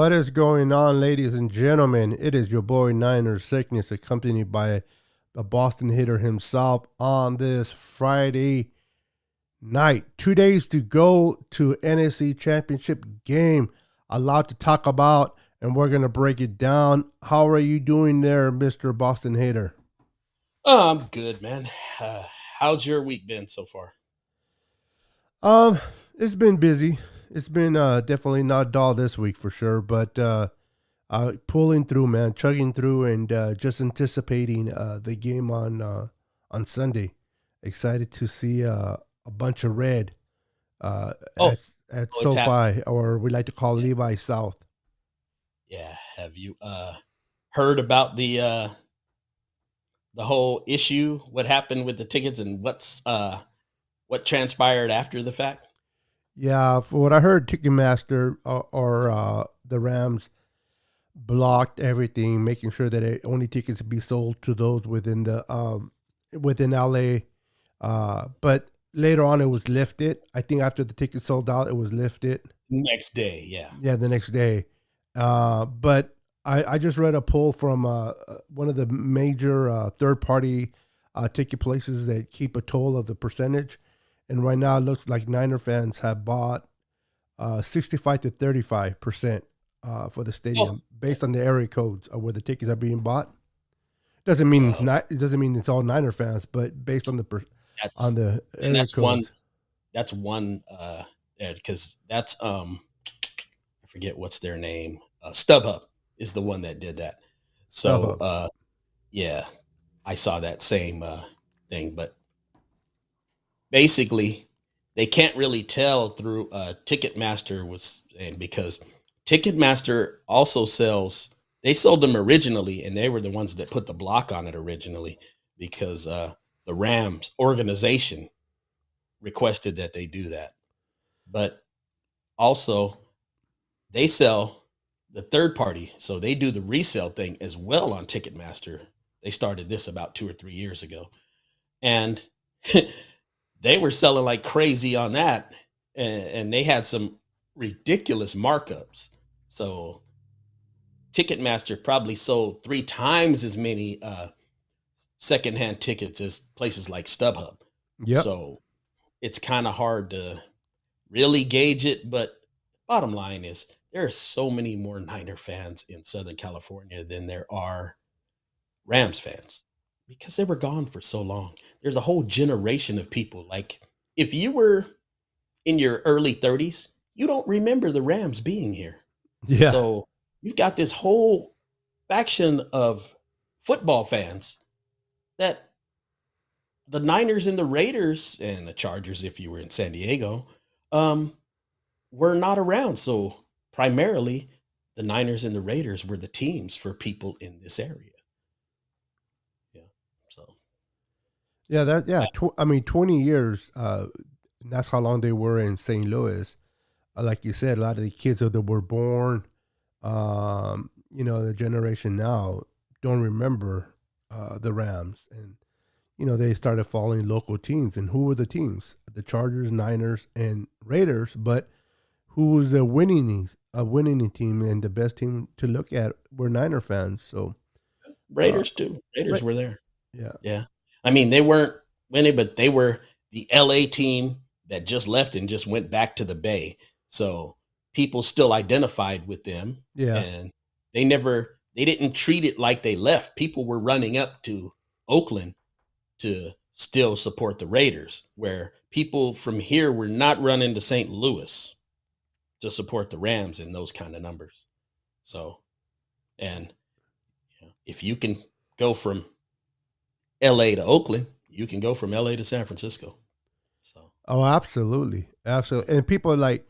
What is going on, ladies and gentlemen? It is your boy Niner Sickness, accompanied by the Boston hitter himself on this Friday night. 2 days to go to NFC Championship game. A lot to talk about, and we're going to break it down. How are you doing there, Mr. Boston hitter? I'm good, man. Uh, how's your week been so far? Um, it's been busy. It's been definitely not dull this week for sure, but pulling through, man, chugging through, and just anticipating the game on Sunday. Excited to see a bunch of red uh, Oh, at it's happening. SoFi, or we like to call Yeah, Levi South. yeah. Have you heard about the whole issue? What happened with the tickets and what transpired after the fact? Yeah, for what I heard, Ticketmaster or the Rams blocked everything, making sure that only tickets be sold to those within LA. But later on, it was lifted. I think after the ticket sold out, it was lifted. Next day, yeah. Yeah, the next day. But I just read a poll from one of the major third party ticket places that keep a toll of the percentage. And right now, it looks like Niner fans have bought 65 to 35% for the Oh, stadium based on the area codes of where the tickets are being bought. Doesn't mean well, it doesn't mean it's all Niner fans, but based on on that's the and area codes. that's one because that's I forget what's their name. StubHub is the one that did that. So StubHub. yeah, I saw that same thing, but basically they can't really tell through Ticketmaster was saying because Ticketmaster also sells. They sold them originally, and they were the ones that put the block on it originally because the Rams organization requested that they do that. But also, they sell the third party, so they do the resale thing as well on Ticketmaster. They started this about 2 or 3 years ago, and they were selling like crazy on that, and they had some ridiculous markups. So Ticketmaster probably sold 3 times as many secondhand tickets as places like StubHub. Yep. So it's kind of hard to really gauge it. But bottom line is, there are so many more Niner fans in Southern California than there are Rams fans because they were gone for so long. There's a whole generation of people. Like, if you were in your early 30s, you don't remember the Rams being here. Yeah. So you've got this whole faction of football fans that the Niners and the Raiders and the Chargers, if you were in San Diego, um, were not around. So primarily, the Niners and the Raiders were the teams for people in this area. Yeah. So Yeah. I mean, 20 years. That's how long they were in St. Louis. Like you said, a lot of the kids that were born, the generation now don't remember the Rams, and they started following local teams. And who were the teams? The Chargers, Niners, and Raiders. But who was the winning team, and the best team to look at were Niner fans. So, uh, Raiders too. Raiders right, were there. yeah, Yeah. I mean, they weren't winning, but they were the LA team that just left and just went back to the Bay. So people still identified with them, yeah, and they didn't treat it like they left. People were running up to Oakland to still support the Raiders, where people from here were not running to St. Louis to support the Rams in those kind of numbers. So, and if you can go from LA to Oakland, you can go from LA to San Francisco. So, oh, absolutely, absolutely. And people like,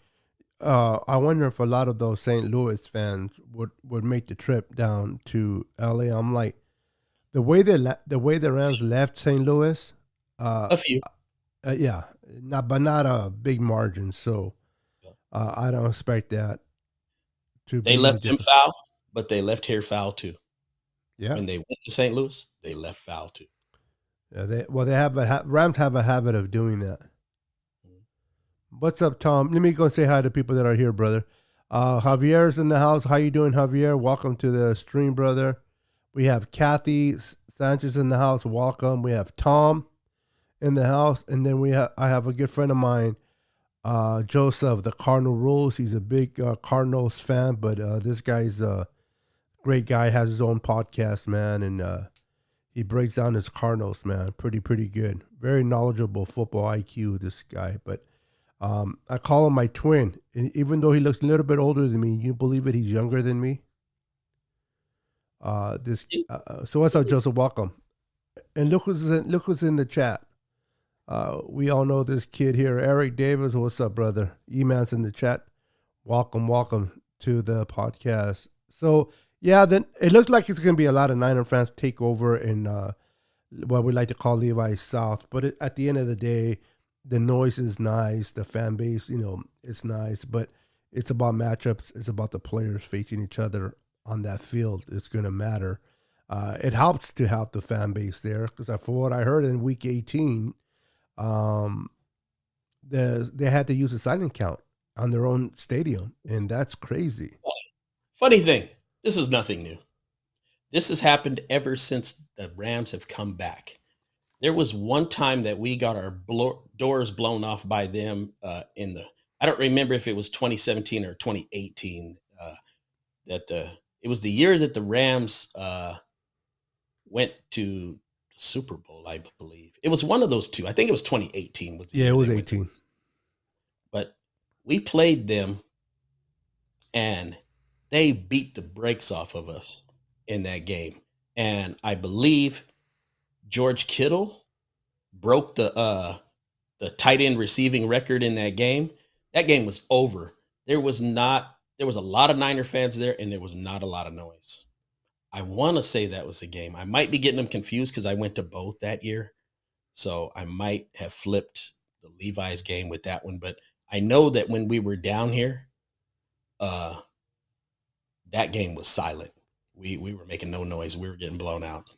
I wonder if a lot of those St. Louis fans would make the trip down to LA. I'm like, the way the Rams left St. Louis, uh, a few. yeah, not a big margin. So I don't expect that to They be any left them different. foul, but they left here foul too. Yeah, When they went to St. Louis, they left foul too. yeah. They have Rams have a habit of doing that. Mhm. What's up, Tom? Let me go say hi to people that are here, brother. Javier's in the house. How you doing, Javier? Welcome to the stream, brother. We have Kathy Sanchez in the house. Welcome. We have Tom in the house, and then I have a good friend of mine, Joseph, the Cardinal Rules. He's a big Cardinals fan, but this guy's a great guy. Has his own podcast, man, and he breaks down his Cardinals, man. Pretty good. Very knowledgeable football IQ. This guy, but I call him my twin, and even though he looks a little bit older than me, you believe it? He's younger than me. This. So what's up, Joseph? Welcome. And look who's in the chat. We all know this kid here, Eric Davis. What's up, brother? E-Man's in the chat. Welcome to the podcast. So yeah, then it looks like it's going to be a lot of Niner fans take over in what we like to call Levi South. But at the end of the day, the noise is nice. The fan base, it's nice. But it's about matchups. It's about the players facing each other on that field. It's going to matter. It helps to have the fan base there because for what I heard in Week 18, they had to use a silent count on their own stadium, and that's crazy. Funny thing, this is nothing new. This has happened ever since the Rams have come back. There was one time that we got our doors blown off by them I don't remember if it was 2017 or 2018. It was the year that the Rams went to Super Bowl, I believe. It was one of those two. I think it was 2018. Yeah, it was 18. But we played them, and they beat the brakes off of us in that game. And I believe George Kittle broke the tight end receiving record in that game. That game was over. There was a lot of Niner fans there, and there was not a lot of noise. I want to say that was the game. I might be getting them confused because I went to both that year. So I might have flipped the Levi's game with that one. But I know that when we were down here, that game was silent. We were making no noise. We were getting blown out.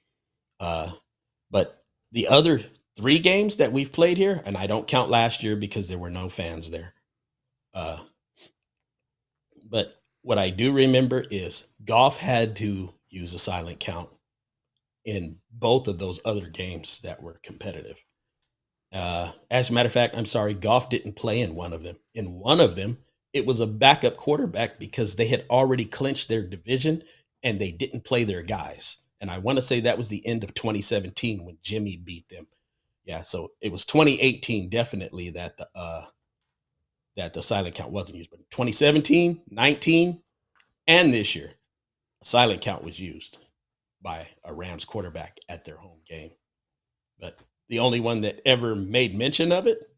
But the other 3 games that we've played here, and I don't count last year because there were no fans there. But what I do remember is Goff had to use a silent count in both of those other games that were competitive. As a matter of fact, I'm sorry, Goff didn't play in one of them. In one of them, it was a backup quarterback because they had already clinched their division and they didn't play their guys. And I want to say that was the end of 2017 when Jimmy beat them. Yeah, so it was 2018 definitely that the silent count wasn't used. But 2017, 19, and this year, a silent count was used by a Rams quarterback at their home game. But the only one that ever made mention of it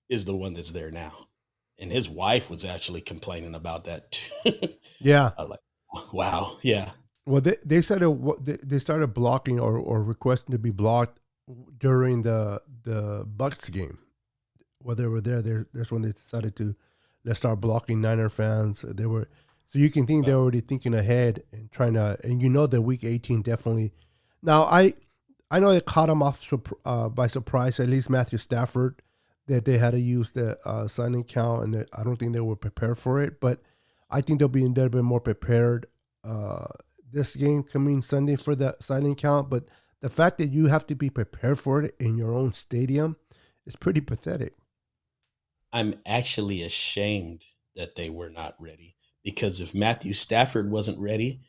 is the one that's there now. And his wife was actually complaining about that too. Yeah. Like, wow. Yeah. Well, they started blocking or requesting to be blocked during the Bucks game. While they were there, that's when they decided to let's start blocking Niner fans. They were so you can think they're already thinking ahead and trying to, and that Week 18 definitely. Now I know it caught them off by surprise. At least Matthew Stafford, that they had to use the silent count, and I don't think they were prepared for it. But I think they'll be a little bit more prepared this game coming Sunday for the silent count. But the fact that you have to be prepared for it in your own stadium is pretty pathetic. I'm actually ashamed that they were not ready, because if Matthew Stafford wasn't ready,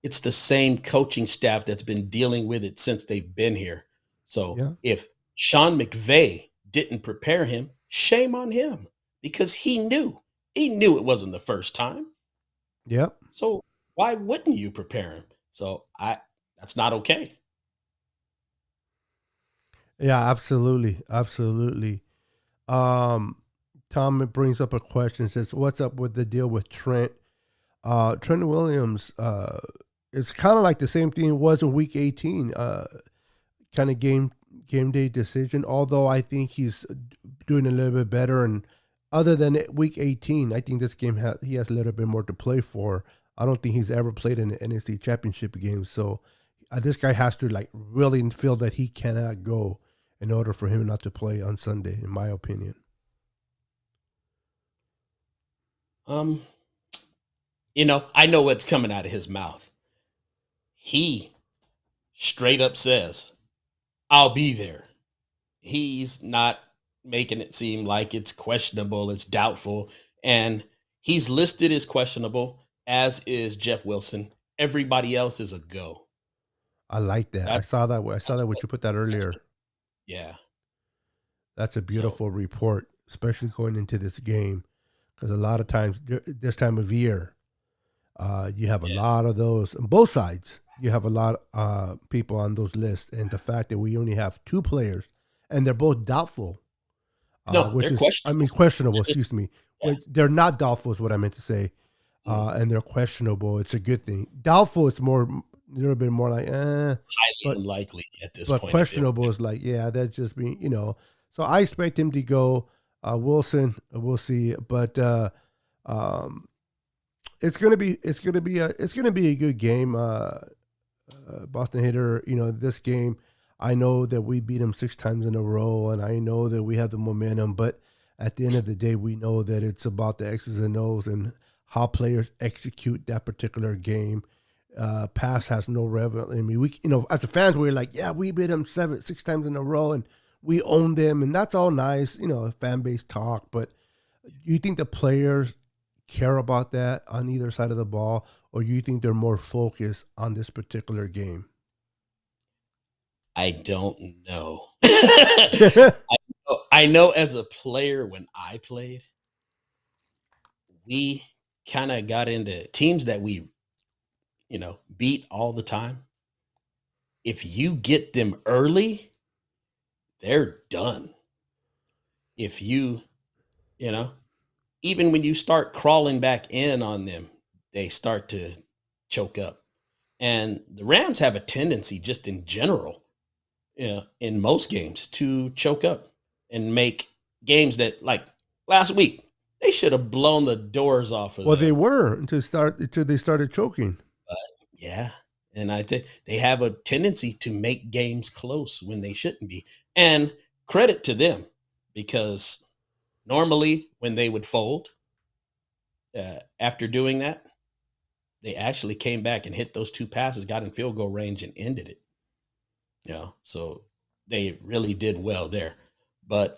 it's the same coaching staff that's been dealing with it since they've been here. So if Sean McVay didn't prepare him, shame on him, because he knew it wasn't the first time. Yep. So why wouldn't you prepare him? So that's not okay. Yeah, absolutely. Tom brings up a question, says, what's up with the deal with Trent? Trent Williams, it's kind of like the same thing it was in Week 18, kind of game day decision, although I think he's doing a little bit better. And other than Week 18, I think this game he has a little bit more to play for. I don't think he's ever played in an NFC championship game. So this guy has to really feel that he cannot go in order for him not to play on Sunday, in my opinion. I know what's coming out of his mouth. He straight up says, "I'll be there." He's not making it seem like it's questionable, it's doubtful, and he's listed as questionable, as is Jeff Wilson. Everybody else is a go. I like that. I That's saw that. I saw that's that what what you put that that's what earlier. yeah. That's a So beautiful report, especially going into this game, because a lot of times this time of year, you have a yeah. lot of those on both sides. You have a lot of people on those lists, and the fact that we only have two players, and they're both doubtful, No, which they're is, I mean, questionable. questionable. They're just Excuse me. yeah. Which they're not doubtful is what I meant to say, Mm, and they're questionable. It's a good thing. Doubtful is more a little bit more like, highly but unlikely at this but point if they were questionable is like, yeah, that's just being, So I expect him to go. Wilson, we'll see, but um, it's gonna be a good game. Boston Hater, this game, I know that we beat them 6 times in a row, and I know that we have the momentum. But at the end of the day, we know that it's about the X's and O's and how players execute that particular game. Pass has no relevance. I mean, as a fans, we're like, yeah, we beat them 6 times in a row, and we own them, and that's all nice, fan base talk. But do you think the players care about that on either side of the ball, or do you think they're more focused on this particular game? I don't know. I know as a player when I played, we kinda got into teams that we, beat all the time. If you get them early, they're done. If you know, even when you start crawling back in on them, they start to choke up. And the Rams have a tendency just in general, in most games to choke up and make games that like last week, they should have blown the doors off of Well, they them. were until they started choking. But yeah, and I think they have a tendency to make games close when they shouldn't be. And credit to them because normally when they would fold after doing that, they actually came back and hit those two passes, got in field goal range, and ended it. So they really did well there. But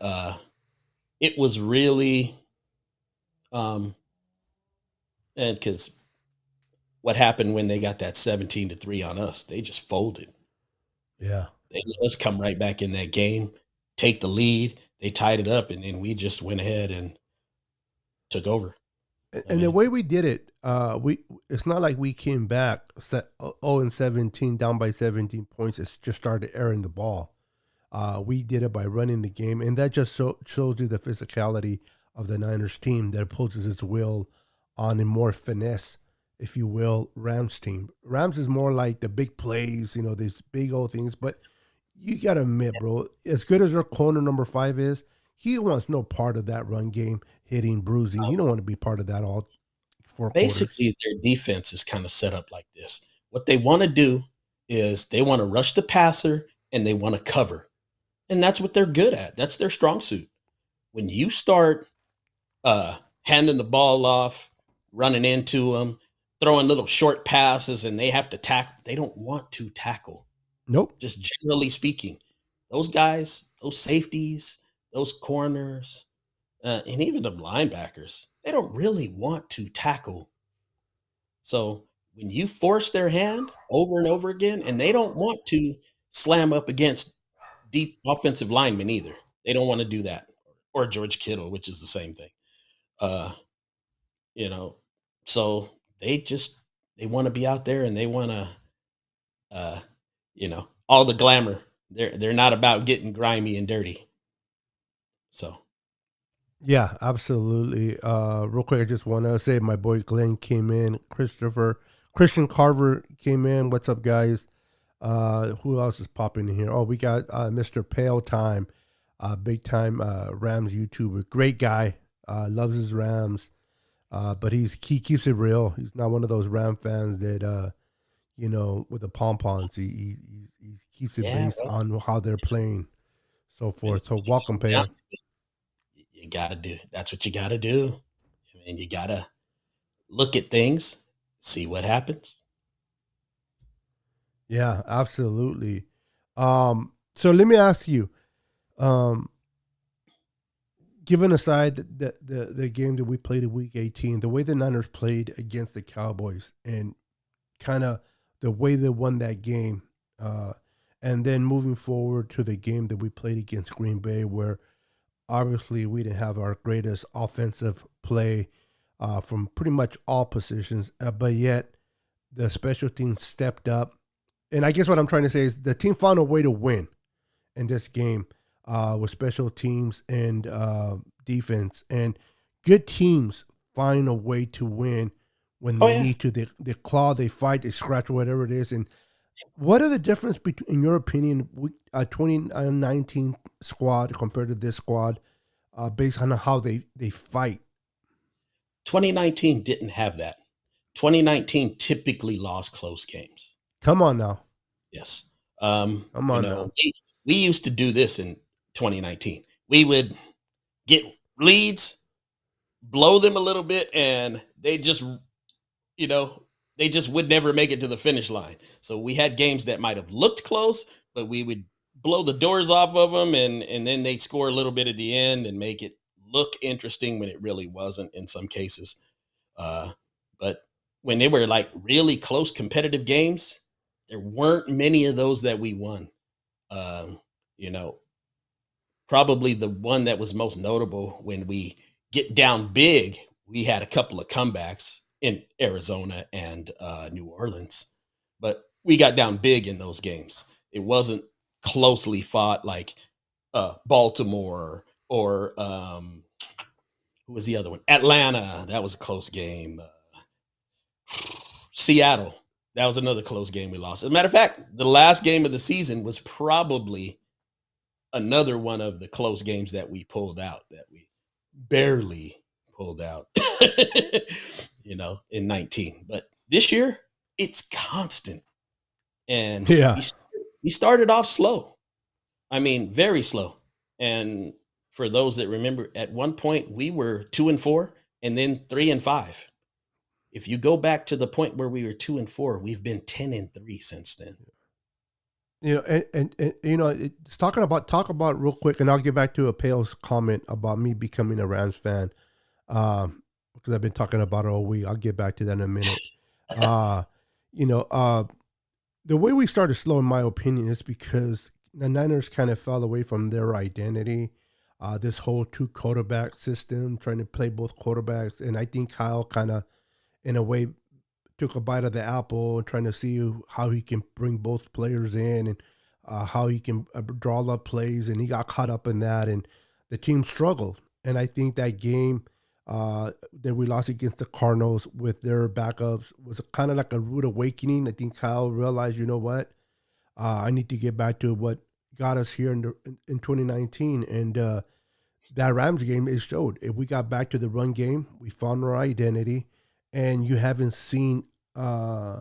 it was really and because what happened when they got that 17-3 on us, they just folded. Yeah. They let us come right back in that game, take the lead. They tied it up, and then we just went ahead and took over. I And the mean, way we did it, we it's not like we came back set 0-17 down by 17 points. It's just started airing the ball. We did it by running the game, and that just shows you the physicality of the Niners team that opposes its will on a more finesse, if you will, Rams team. Rams is more like the big plays, these big old things. But you gotta admit, bro, as good as their corner number 5 is, he wants no part of that run game, hitting, bruising. You don't want to be part of that all 4 quarters. basically, their defense is kind of set up like this. What they want to do is they want to rush the passer and they want to cover, and that's what they're good at. That's their strong suit. When you start handing the ball off, running into them, throwing little short passes, and they have to tackle. They don't want to tackle. Nope. Just generally speaking, those guys, those safeties, those corners, and even the linebackers, they don't really want to tackle. So when you force their hand over and over again, and they don't want to slam up against deep offensive linemen either. They don't want to do that. Or George Kittle, which is the same thing. Uh, you know, so they want to be out there and they want to all the glamour. They're not about getting grimy and dirty. So Yeah, absolutely. Real quick, I just want to say my boy Glenn came in. Christian Carver came in. What's up, guys? Who else is popping in here? Oh, we got Mr. Pale Time, big time Rams YouTuber. Great guy. Loves his Rams. But he keeps it real. He's not one of those Ram fans that with the pom poms. He keeps it yeah, based well, on how they're playing, so when it, forth. So when it welcome, comes down Pale. to it, you gotta do. That's what you gotta do. I mean, you gotta look at things see what happens. Yeah, absolutely. So let me ask you, um, given aside the game that we played in Week 18, the way the Niners played against the Cowboys, and kind of the way they won that game, uh, and then moving forward to the game that we played against Green Bay, where obviously we didn't have our greatest offensive play from pretty much all positions, but yet the special team stepped up. And I guess what I'm trying to say is the team found a way to win in this game with special teams and defense. And good teams find a way to win when Oh they yeah. need to. They claw, they fight, they scratch, whatever it is. And what are the difference between, in your opinion, 2019 squad compared to this squad, based on how they fight? 2019 didn't have that. 2019 typically lost close games. Come on now, Yes. come You on know, now. we used to do this in 2019. We would get leads, blow them a little bit, and they just, you know, they just would never make it to the finish line. So we had games that might have looked close, but we would blow the doors off of them, and then they'd score a little bit at the end and make it look interesting when it really wasn't in some cases. Uh, but when they were like really close competitive games, there weren't many of those that we won. Um, you know, probably the one that was most notable when we get down big, we had a couple of comebacks in Arizona and New Orleans, but we got down big in those games. It wasn't closely fought like Baltimore or who was the other one? Atlanta. That was a close game. Seattle. That was another close game we lost. As a matter of fact, the last game of the season was probably another one of the close games that we pulled out, that we barely pulled out, in 19. But this year, it's constant. And Yeah, we started off slow. I mean, very slow. And for those that remember, at one point we were 2-4 and then 3-5. If you go back to the point where we were 2-4, we've been 10-3 since then. and it's talk about real quick, and I'll get back to a Pale's comment about me becoming a Rams fan, because I've been talking about it all week. I'll get back to that in a minute. Uh, you know, the way we started slow, in my opinion, is because the Niners kind of fell away from their identity. This whole two quarterback system, trying to play both quarterbacks, and I think Kyle kind of, in a way, took a bite of the apple, trying to see how he can bring both players in, and how he can draw up plays, and he got caught up in that, and the team struggled. And I think that game that we lost against the Cardinals with their backups was kind of like a rude awakening. I think Kyle realized, you know what, I need to get back to what got us here in 2019, and that Rams game, it showed. If we got back to the run game, we found our identity, and you haven't seen uh,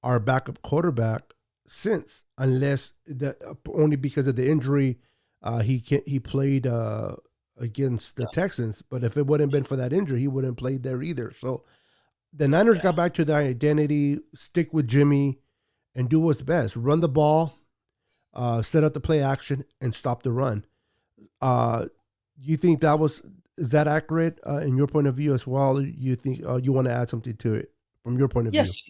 our backup quarterback since, unless only because of the injury. He played against the Texans, but if it wouldn't have been for that injury, he wouldn't have played there either. So the Niners Yeah. got back to their identity, stick with Jimmy, and do what's best: run the ball, set up the play action, and stop the run. Uh, you think that was is that accurate in your point of view as well? You think you want to add something to it from your point of view? Yes.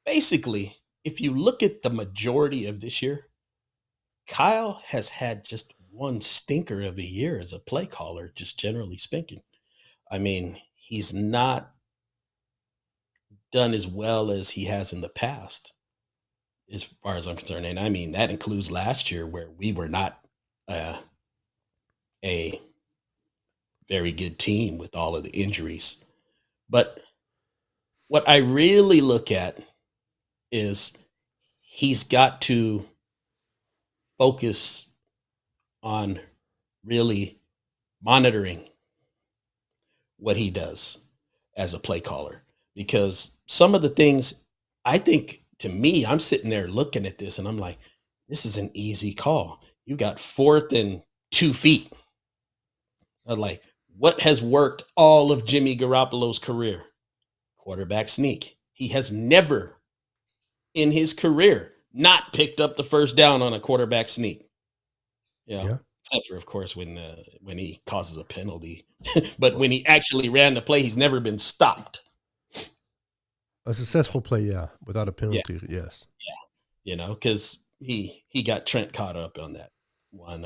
Basically, if you look at the majority of this year, Kyle has had just one stinker of a year as a play caller, just generally speaking. I mean, he's not done as well as he has in the past, as far as I'm concerned. And I mean, that includes last year where we were not uh, a very good team with all of the injuries. But what I really look at is he's got to focus on really monitoring what he does as a play caller, because some of the things, I think, to me, I'm sitting there looking at this and I'm like, this is an easy call. You got 4th and 2 feet. I'm like, what has worked all of Jimmy Garoppolo's career? Quarterback sneak. he has never in his career not picked up the first down on a quarterback sneak. You know, Yeah. except for of course when he causes a penalty. But when he actually ran the play, he's never been stopped. A successful play, yeah, without a Yeah, penalty, yes. yeah. Because he got Trent caught up on that one.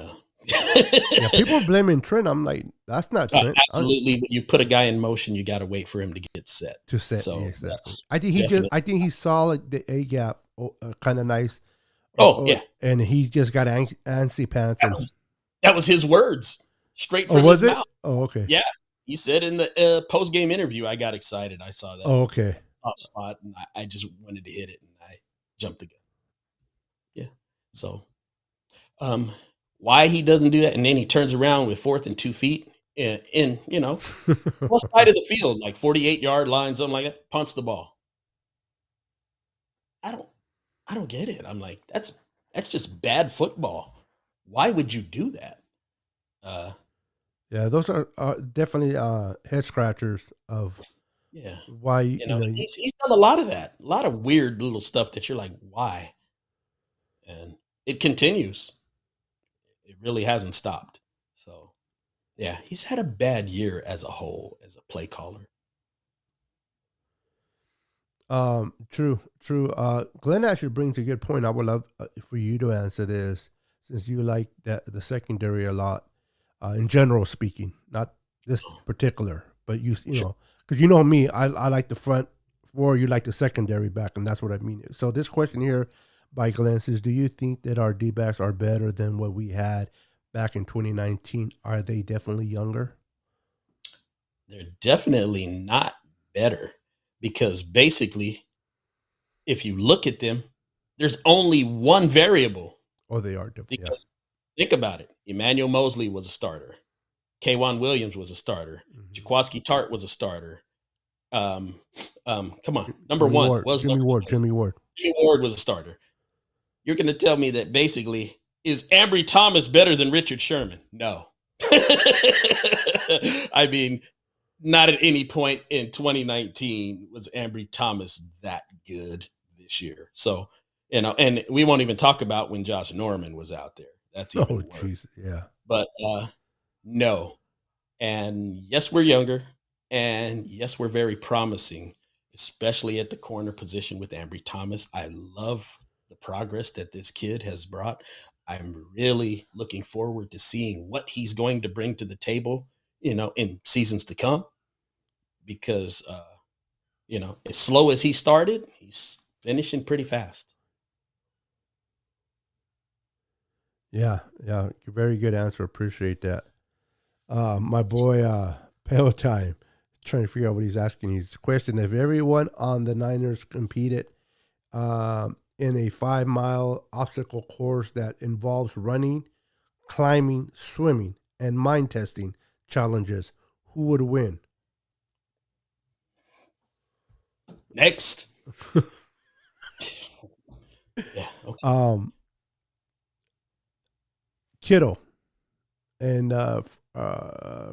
Yeah, people are blaming Trent. I'm like, that's not Trent. Absolutely. When you put a guy in motion, you got to wait for him to get set. To set, yeah, So exactly. that's I think definitely. I think he saw like the A gap, kind of nice, Oh yeah, and he just got antsy pants that and. was that was his words straight Oh, from was his it? mouth. Oh, okay. Yeah, he said in the post game interview, I got excited. I saw that Oh, okay. top spot, and I just wanted to hit it, and I jumped the gun. Yeah. So, um, why he doesn't do that, and then he turns around with 4th and 2 feet in what side of the field, like 48-yard line, something like that, punts the ball. I don't I don't get it. I'm like, that's just bad football. Why would you do that? Uh, Yeah, those are definitely head scratchers of yeah, why he's done a lot of that, a lot of weird little stuff that you're like, why? And it continues. It really hasn't stopped. So yeah, he's had a bad year as a whole as a play caller. True, true. Glenn actually brings a good point. I would love for you to answer this, since you like the secondary a lot, in general speaking, not this particular, but you Sure. know, because you know me, I like the front four, you like the secondary back, and that's what I mean. So this question here by Glenn says, do you think that our D backs are better than what we had back in 2019? Are they definitely younger? They're definitely not better because basically, if you look at them, there's only one variable. Or they are different? Yeah. Because think about it. Emmanuel Mosley was a starter. Kwan Williams was a starter. Hmm. Jaquaski Tart was a starter. Um, come on, number Jimmy one Ward, was number one. Jimmy Ward. Jimmy Ward was a starter. You're going to tell me that basically is Ambry Thomas better than Richard Sherman? No. I mean, not at any point in 2019 was Ambry Thomas that good this year. So, and we won't even talk about when Josh Norman was out there. That's Oh, even worse. jeez, yeah. But no. And yes, we're younger. And yes, we're very promising, especially at the corner position with Ambry Thomas. I love the progress that this kid has brought. I'm really looking forward to seeing what he's going to bring to the table, in seasons to come because, as slow as he started, he's finishing pretty fast. Yeah, yeah, very good answer. Appreciate that. My boy, Pale Time, trying to figure out what he's asking. He's question: if everyone on the Niners competed in a 5 mile obstacle course that involves running, climbing, swimming, and mind testing challenges, who would win? Next. Yeah. Okay. um, Kittle and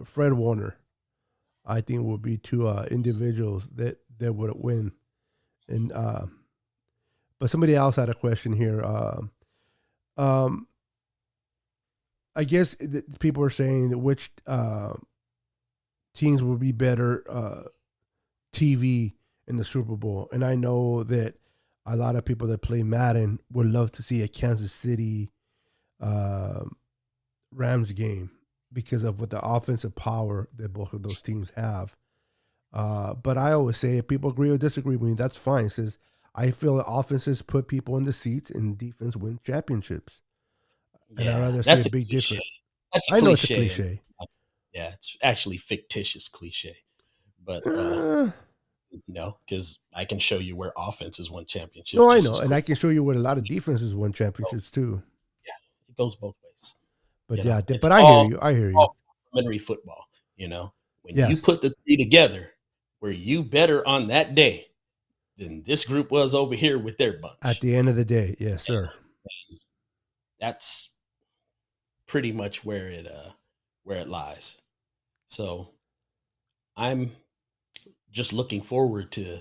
Fred Warner, I think, would be two individuals that would win. And but somebody else had a question here. Um, I guess people are saying that which teams will be better TV in the Super Bowl, and I know that a lot of people that play Madden would love to see a Kansas City uh, Rams game because of what the offensive power that both of those teams have. But I always say, if people agree or disagree with me, that's fine. Says I feel that offenses put people in the seats and defense wins championships. And I'd Yeah, rather see a that's a big cliche. difference. That's a I know it's a cliche. And cliche. yeah, it's actually fictitious cliche. But Uh, because I can show you where offenses won championships no, I just know. as And quick. I can show you what a lot of defenses won So, championships too. yeah, it goes both ways. But yeah, It's but I hear you. I hear you. all complementary football. When you Yes. put the three together, were you better on that day than this group was over here with their At bunch? the end of the day, yes, sir. That's pretty much where it lies. So I'm just looking forward to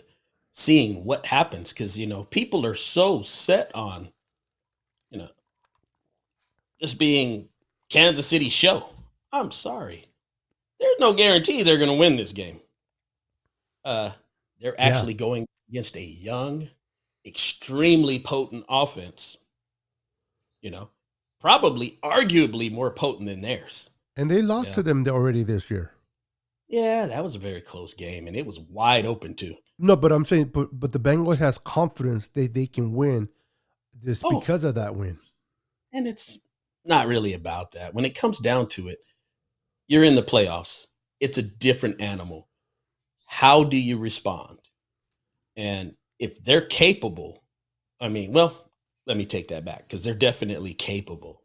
seeing what happens because people are so set on you know just being Kansas City show. I'm sorry, there's no guarantee they're going to win this game. Uh, they're Yeah. actually going against a young, extremely potent offense. You know, probably, arguably more potent than theirs. And they lost Yeah, to them already this year. yeah, that was a very close game, and it was wide open too. No, but I'm saying, but the Bengals has confidence they can win just Oh, because of that win. and it's not really about that. When it comes down to it, you're in the playoffs. It's a different animal. How do you respond? And if they're capable, I mean, well, let me take that back because they're definitely capable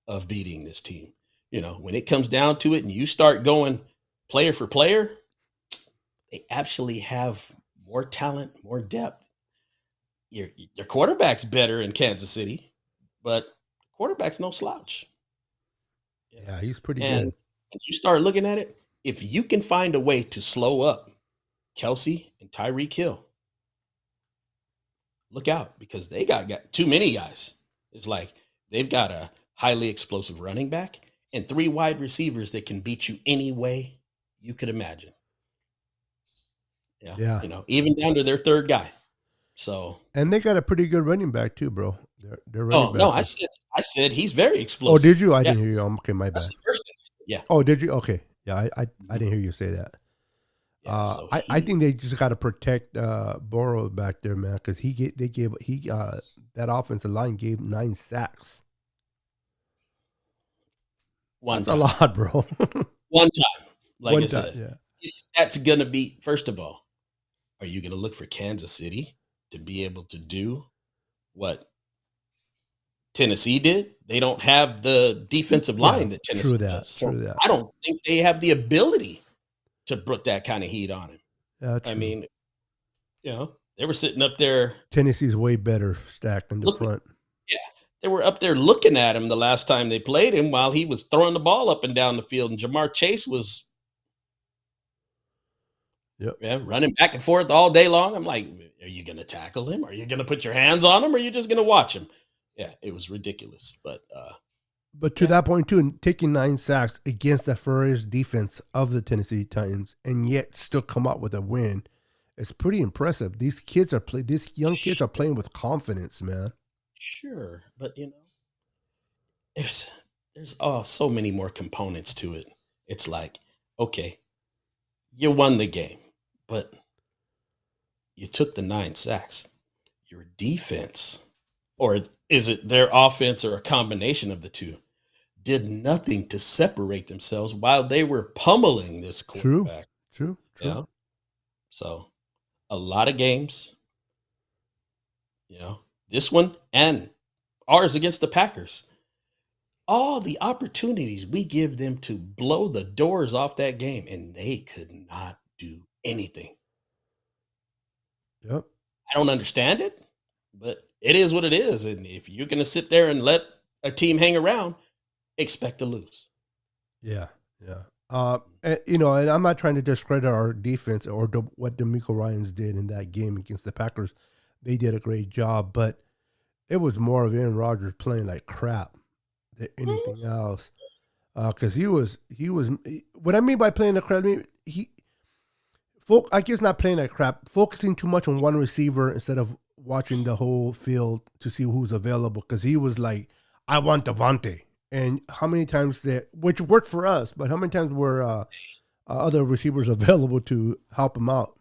of beating this team. When it comes down to it and you start going player for player, they actually have more talent, more depth. Your quarterback's better in Kansas City, but quarterback's no slouch. Yeah, he's pretty And good. when you start looking at it, if you can find a way to slow up Kelsey and Tyreek Hill, look out because they got too many guys. It's like they've got a highly explosive running back and three wide receivers that can beat you any way you could imagine. Yeah, Yeah, even down to their third guy. So, and they got a pretty good running back too, bro. Their running oh no, back is. I said he's very Oh, explosive. did you? I Yeah, didn't hear you. Okay, my that's bad. the first thing I said. Yeah, Oh, did you? Okay, yeah, I mhm, didn't hear you say that. yeah. So I think they he's just got to protect Burrow back there, man, because they gave he that offensive line gave 9 sacks. one That's a time, lot, bro. one time. Like I One time, said, yeah. if that's gonna be first of all. Are you gonna look for Kansas City to be able to do what Tennessee did? They don't have the defensive Yeah, line that true Tennessee that. does. So True that. I don't think they have the ability to put that kind of heat on him. Yeah, I true. mean, they were sitting up there Tennessee's way better stacked in the looking. front. Yeah, they were up there looking at him the last time they played him while he was throwing the ball up and down the field, and Jamar Chase was Yep. running back and forth all day long. I'm like, are you going to tackle him? Are you going to put your hands on him? Or are you just going to watch him? Yeah, it was ridiculous. But But to yeah, that point too, and taking 9 sacks against the first defense of the Tennessee Titans, and yet still come out with a win, it's pretty impressive. These young kids are playing with confidence, man. sure. But there's so many more components to it. It's like, okay, you won the game, but you took the 9 sacks. Your defense, or is it their offense or a combination of the two, did nothing to separate themselves while they were pummeling this True, quarterback. true, true. Yeah. So a lot of games, this one and ours against the Packers, all the opportunities we give them to blow the doors off that game, and they could not do anything. Yep. I don't understand it, but it is what it is. And if you're going to sit there and let a team hang around, expect to lose. Yeah, yeah. And I'm not trying to discredit our defense or what D'Amico Ryans did in that game against the Packers. They did a great job, but it was more of Aaron Rodgers playing like crap than Mhm. anything else. Because he was. What I mean by playing like crap, I mean I guess not playing like crap, focusing too much on one receiver instead of watching the whole field to see who's available. Because he was like, I want Devontae. And how many times that, which worked for us, but how many times were other receivers available to help him out?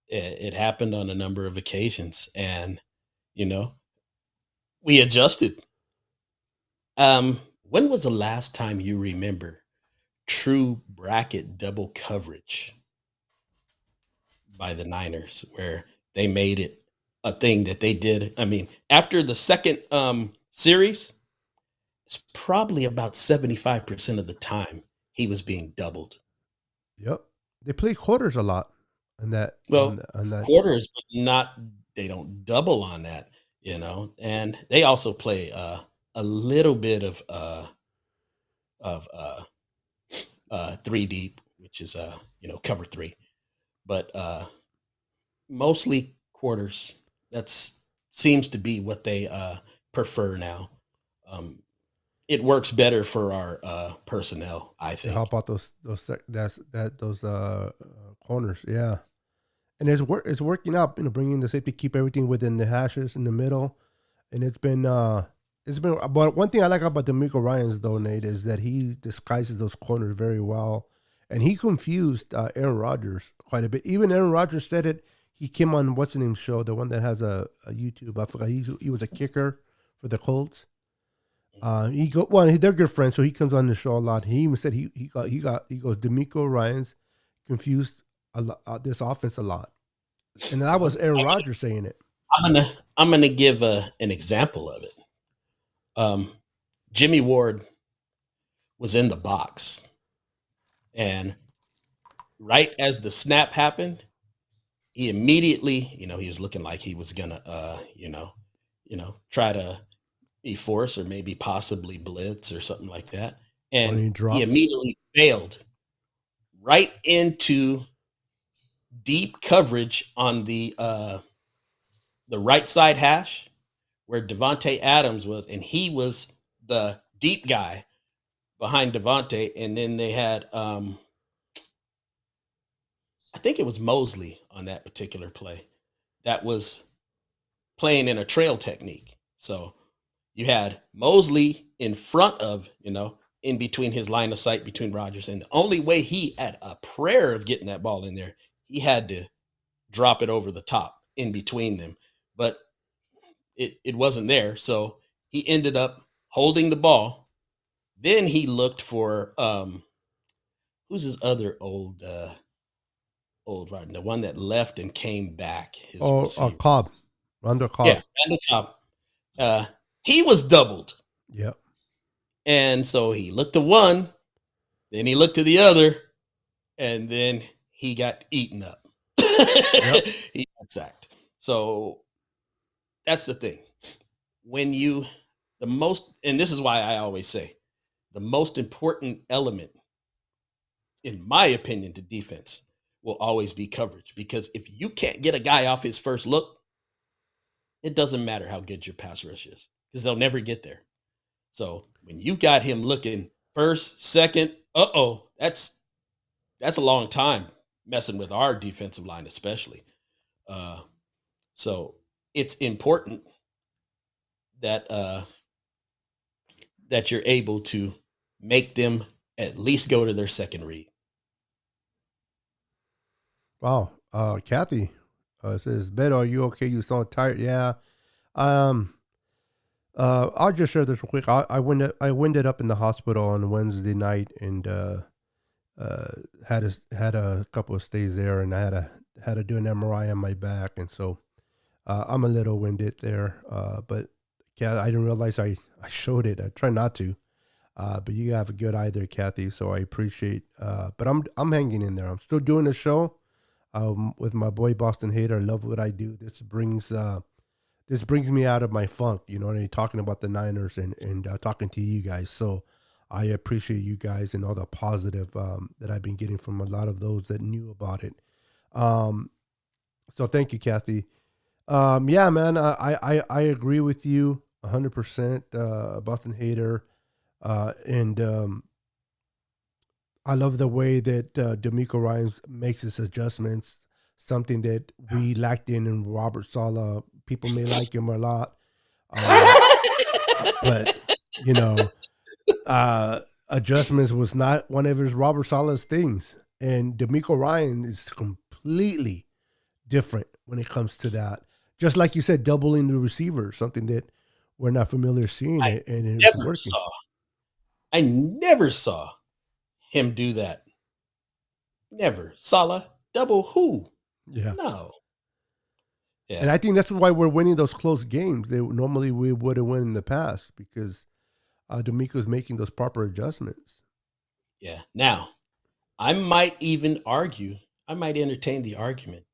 It happened on a number of occasions, and you know we adjusted. When was the last time you remember true bracket double coverage by the Niners, where they made it a thing that they did? I mean, after the second series, it's probably about 75% of the time he was being doubled. Yep. They play quarters a lot on that. Well, On that. quarters, but not they don't double on that, and they also play a little bit of three deep, which is cover three. But Mostly quarters. That's seems to be what they prefer now. Um, it works better for our personnel, I And how think. about those corners? Yeah, and it's working out. Bringing the safety, keep everything within the hashes in the middle, and it's been. But one thing I like about D'Amico Ryan's though, Nate, is that he disguises those corners very well, and he confused Aaron Rodgers quite a bit. Even Aaron Rodgers said it. He came on what's the name show, the one that has a YouTube. I forgot. He was a kicker for the Colts. He go well. They're good friends, so he comes on the show a lot. He even said he goes D'Amico Ryan's confused this offense a lot, and that was Well, Aaron Rodgers saying it. I'm gonna give an example of it. Um, Jimmy Ward was in the box, and right as the snap happened, he immediately, he was looking like he was gonna, try to be force or maybe possibly blitz or something like that, When and he he drops, immediately failed right into deep coverage on the right side hash where Devontae Adams was, and he was the deep guy behind Devontae, and then they had I think it was Mosley on that particular play that was playing in a trail technique. So you had Mosley in front of, in between his line of sight between Rodgers, and the only way he had a prayer of getting that ball in there, he had to drop it over the top in between them. But it wasn't there. So he ended up holding the ball. Then he looked for who's his other old right, the one that left and came back, his receiver. Cobb, Randall Yeah, Cobb. Randall Cobb. Uh, he was doubled. Yep, And so he looked to one, then he looked to the other, and then he got eaten up. yep. He got sacked. So that's the thing. When you, the most, and this is why I always say the most important element, in my opinion, to defense will always be coverage. Because if you can't get a guy off his first look, it doesn't matter how good your pass rush is because they'll never get there. So when you got him looking first, second, that's a long time messing with our defensive line, especially. Uh, so it's important that that you're able to make them at least go to their second read. Wow. Kathy says, "Beto, are you okay? You sound tired." Yeah. Um. I'll just share this real quick. I winded up in the hospital on Wednesday night and uh, had a couple of stays there, and I had to do an MRI on my back, and so I'm a little winded there. But yeah, I didn't realize I showed it. I try not to. But you have a good eye there, Kathy. So I appreciate. But I'm hanging in there. I'm still doing the show. With my boy Boston Hater. I love what I do. This brings me out of my funk, and talking about the Niners and talking to you guys. So I appreciate you guys and all the positive that I've been getting from a lot of those that knew about it. Um, so thank you, Kathy. Yeah, man, I agree with you 100%, Boston Hater. And I love the way that D'Amico Ryan makes his adjustments, something that we lacked in Robert Sala. People may like him a lot, um, but you know, adjustments was not one of his Robert Sala's things. And D'Amico Ryan is completely different when it comes to that. Just like you said, doubling the receiver, something that we're not familiar seeing I it, and it's never working. saw, I never saw him do that. Never. Salah, double who? Yeah. No. And Yeah. I think that's why we're winning those close games. They normally we would have won in the past because D'Amico's making those proper adjustments. Yeah. Now, I might even argue, I might entertain the argument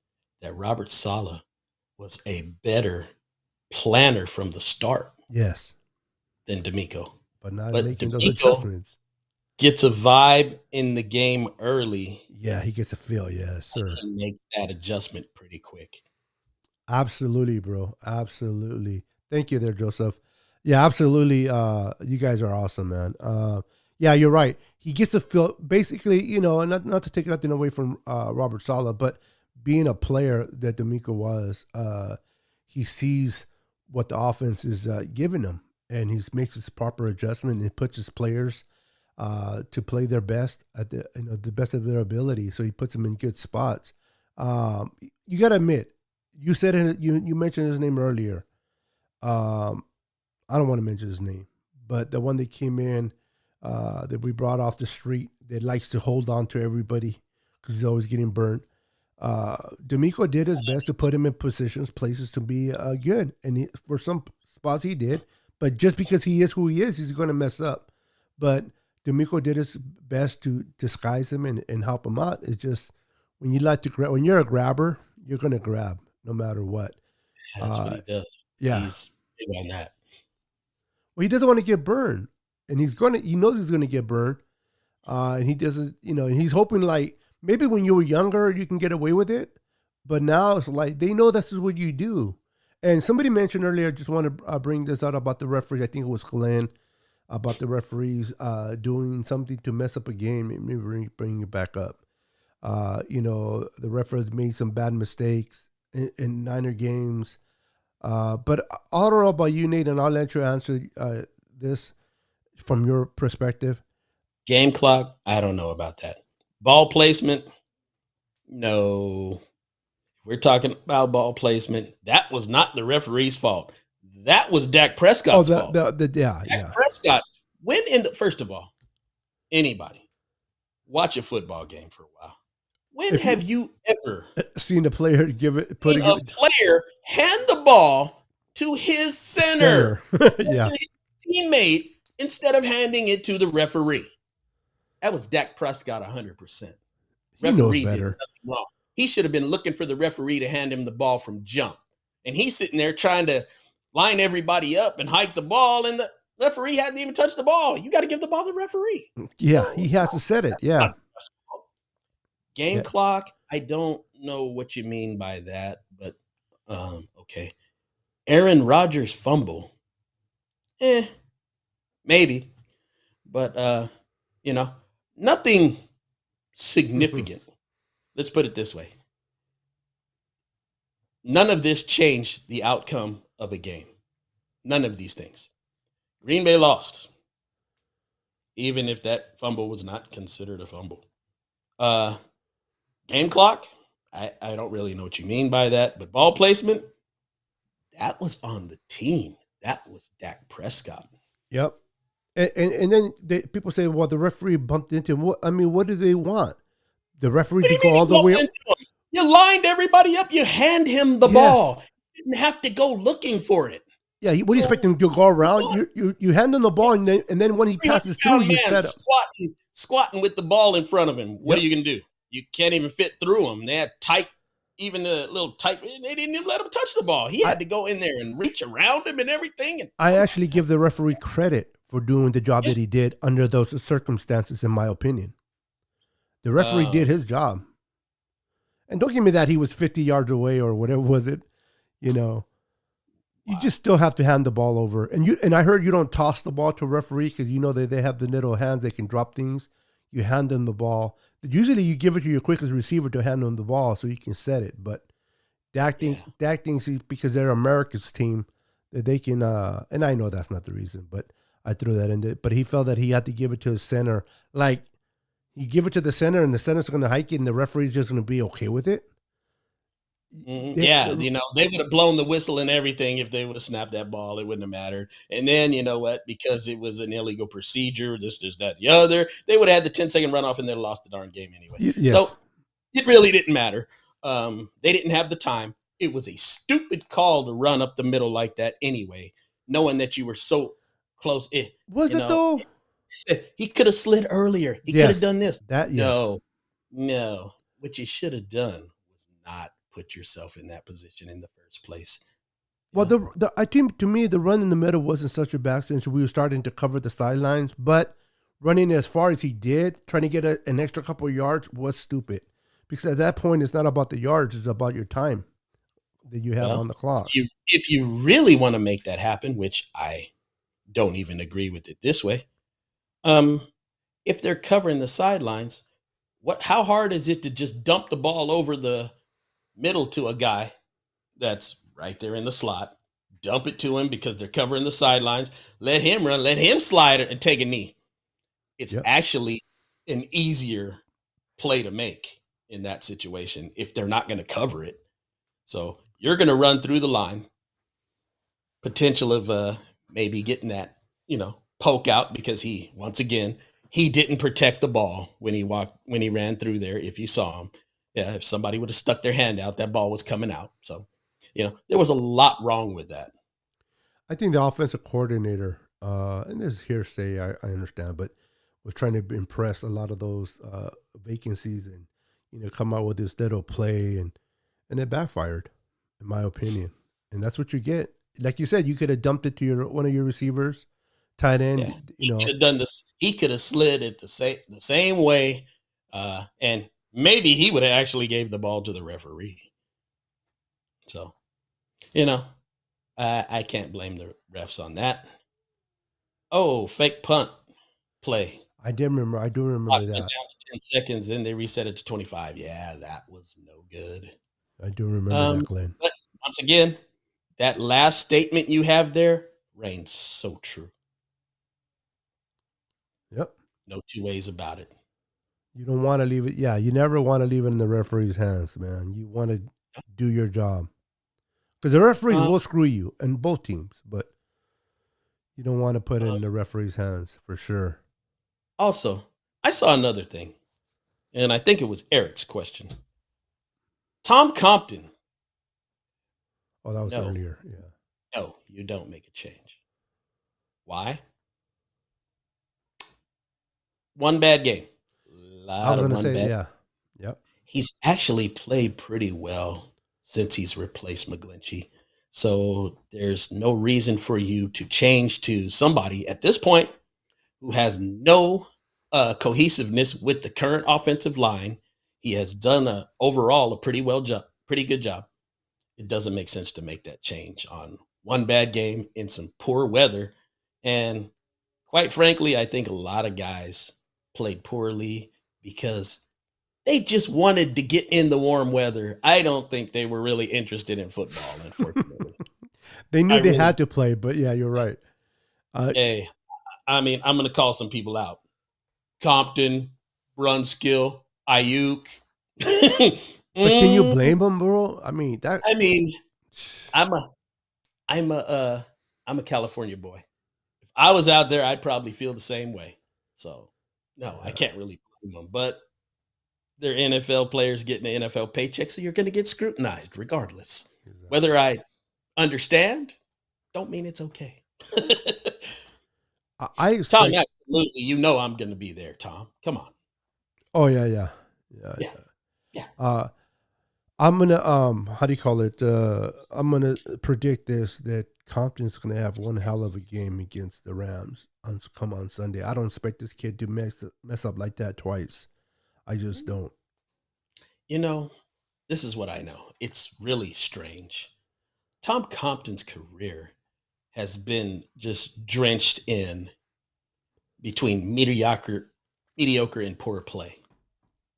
that Robert Sala was a better planner from the start Yes, than D'Amico. but not But making those D'Amico adjustments. gets a vibe in the game early Yeah, he gets a feel. Yes, sir. and makes that adjustment pretty quick. Absolutely, bro. Absolutely. Thank you there, Joseph. Yeah, absolutely. You guys are awesome, man. Yeah, you're right. He gets to feel basically, and not to take nothing away from Robert Sala, but being a player that D'Amico was, he sees what the offense is giving him, and he makes his proper adjustment and he puts his players to play their best at the best of their ability. So he puts them in good spots. You got to admit, you said you mentioned his name earlier. Um, I don't want to mention his name, but the one that came in that we brought off the street that likes to hold on to everybody because he's always getting burned. D'Amico did his best to put him in places to be good, and for some spots he did. But just because he is who he is, he's going to mess up. But D'Amico did his best to disguise him and help him out. It's just when when you're a grabber, you're going to grab no matter what. That's what he does. Yeah, He's big on that. well, he doesn't want to get burned, and he knows he's going to get burned, and he doesn't, and he's hoping like maybe when you were younger you can get away with it, but now it's like they know this is what you do. And somebody mentioned earlier, I just want to bring this out about the referees. I think it was Glenn about the referees doing something to mess up a game. Maybe bring it back up. The referees made some bad mistakes in Niner games. But I don't know about you, Nate, and I'll let you answer this from your perspective. Game clock, I don't know about that. Ball placement, no. If we're talking about ball placement, that was not the referee's fault. That was Dak Prescott's fault. Dak Prescott went in first of all, anybody watch a football game for a while. When have you ever seen a player player hand the ball to his center. Yeah. To his teammate instead of handing it to the referee? That was Dak Prescott 100%. He knows better. Wrong. He should have been looking for the referee to hand him the ball from jump. And he's sitting there trying to line everybody up and hike the ball, and the referee hadn't even touched the ball. You got to give the ball to the referee. Yeah, he has to set it. Yeah. Game clock, I don't know what you mean by that, but okay. Aaron Rodgers fumble. Maybe. But nothing significant. Let's put it this way. None of this changed the outcome of a game. None of these things. Green Bay lost, even if that fumble was not considered a fumble. Game clock, I don't really know what you mean by that, but ball placement, that was on the team. That was Dak Prescott. Yep. And then people say, well, the referee bumped into him. What do they want? The referee to go all the way up? You lined everybody up. You hand him the ball. You didn't have to go looking for it. Yeah, what do you expect him to go around? You hand him the ball, and then when he passes through, you set up. Squatting with the ball in front of him. What are you going to do? You can't even fit through them. They had even a little tight. They didn't even let him touch the ball. He had to go in there and reach around him and everything. I actually give the referee credit for doing the job that he did under those circumstances, in my opinion. The referee did his job. And don't give me that he was 50 yards away or whatever was it. You just still have to hand the ball over. And I heard you don't toss the ball to a referee because they have the little hands that can drop things. You hand them the ball. Usually you give it to your quickest receiver to hand them the ball so you can set it. But Dak thinks because they're America's team that they can, and I know that's not the reason, but I threw that in there. But he felt that he had to give it to his center. Like, you give it to the center and the center's going to hike it and the referee's just going to be okay with it. Mm-hmm. They would have blown the whistle and everything if they would have snapped that ball. It wouldn't have mattered. And then, you know what? Because it was an illegal procedure, this, that, the other, they would have had the 10-second runoff and they'd have lost the darn game anyway. Yes. So it really didn't matter. They didn't have the time. It was a stupid call to run up the middle like that anyway, knowing that you were so close. Was it though? He could have slid earlier. He could have done this. No. What you should have done was not put yourself in that position in the first place. Well, I think to me, the run in the middle wasn't such a bad since we were starting to cover the sidelines, but running as far as he did, trying to get an extra couple of yards was stupid because at that point, it's not about the yards. It's about your time. that you have on Well, the clock. if you really want to make that happen, which I don't even agree with it this way, um, if they're covering the sidelines, how hard is it to just dump the ball over the middle to a guy that's right there in the slot, dump it to him because they're covering the sidelines, let him run, let him slide it and take a knee. It's Yep. actually an easier play to make in that situation if they're not going to cover it. So you're going to run through the line, potential of maybe getting that, poke out because once again, he didn't protect the ball when he ran through there. If you saw him, yeah, if somebody would have stuck their hand out, that ball was coming out. So, there was a lot wrong with that. I think the offensive coordinator, and this is hearsay, I understand, but was trying to impress a lot of those vacancies and come out with this little play, and it backfired, in my opinion. And that's what you get. Like you said, you could have dumped it to one of your receivers, tight Yeah, end. he could have done this. He could have slid it the same way, and maybe he would have actually gave the ball to the referee. So, you know, I can't blame the refs on that. Oh, fake punt play. I did remember. I do Clock remember went that. down to 10 seconds, then they reset it to 25. Yeah, that was no good. I do remember Um, that, Glenn. but once again, that last statement you have there reigns so true. Yep. No two ways about it. You don't want to leave it. Yeah, you never want to leave it in the referee's hands, man. You want to do your job because the referees Um, will screw you in both teams, but you don't want to put it um, in the referee's hands for sure. Also, I saw another thing, and I think it was Eric's question. Tom Compton. Oh, that was No, earlier. Yeah, no, you don't make a change. Why? One bad game. A I lot was of gonna one say bad. yeah. Yep. He's actually played pretty well since he's replaced McGlinchey. So there's no reason for you to change to somebody at this point who has no cohesiveness with the current offensive line. He has done overall a pretty good job. It doesn't make sense to make that change on one bad game in some poor weather. And quite frankly, I think a lot of guys played poorly because they just wanted to get in the warm weather. I don't think they were really interested in football, unfortunately. They I knew they really, had to play, but yeah, you're right. Uh, hey, I mean, I'm going to call some people out. Compton, Brunskill, Ayuk. but can you Mm, blame them, bro? I mean that. I mean, I'm a, I'm a, I'm a California boy. If I was out there, I'd probably feel the same way. So, no, I Yeah, can't really blame them. But they're NFL players getting an NFL paycheck, so you're going to get scrutinized regardless. exactly. Whether I understand, don't mean it's okay. I Tom, expect. absolutely, I'm going to be there. Tom, come on. Oh yeah, yeah, yeah. Yeah, yeah. Uh, I'm gonna how do you call it? I'm gonna predict this that Compton's gonna have one hell of a game against the Rams come on Sunday. I don't expect this kid to mess up like that twice. I just don't. You know, this is what I know. It's really strange. Tom Compton's career has been just drenched in between mediocre and poor play.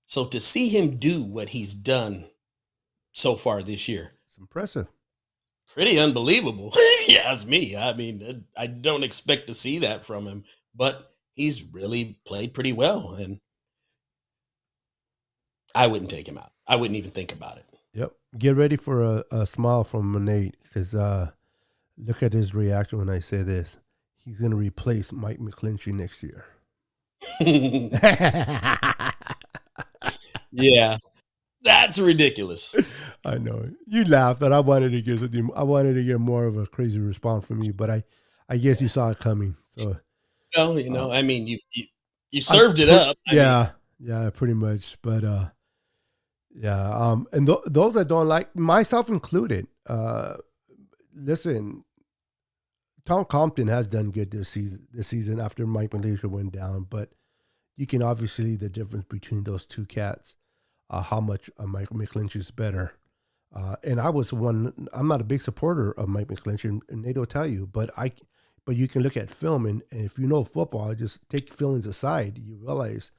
So to see him do what he's done so far this year, It's impressive. pretty unbelievable. If you ask me. I mean, I don't expect to see that from him, but he's really played pretty well, and I wouldn't take him out. I wouldn't even think about Yep. Get ready for a smile from Nate because look at his reaction when I say this. He's gonna replace Mike McClinchy next year. it. Yeah, that's ridiculous. I know you laughed, but I wanted to get I wanted to get more of a crazy response from you, but I guess you saw it coming. So Well, uh, I mean, you I'm served it up. I mean, yeah, pretty much. But yeah, and those that don't like myself included, listen, Tom Compton has done good this season. This season after Mike Malaysia went down, but you can obviously see the difference between those two cats. How much Mike McClinch is better. And I was one. I'm not a big supporter of Mike McGlinchey, and Nate will tell you. But you can look at film, and if you know football, just take feelings aside. You realize,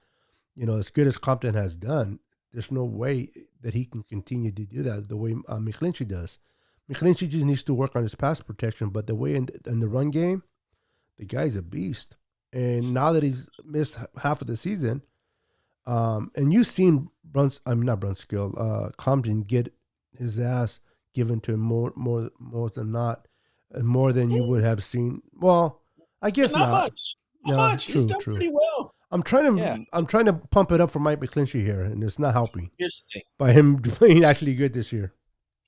as good as Compton has done, there's no way that he can continue to do that the way McGlinchey does. McGlinchey just needs to work on his pass protection, but the way in the run game, the guy's a beast. And now that he's missed half of the season, and you've seen not Brunskill, Compton get his ass given to him more than not, and more than you would have seen. Well, I But guess not not. much. Not Yeah, much. He's true, done true. pretty well. Yeah. I'm trying to pump it up for Mike McClinchy here, and it's not helping Here's the thing. by him playing actually good this year.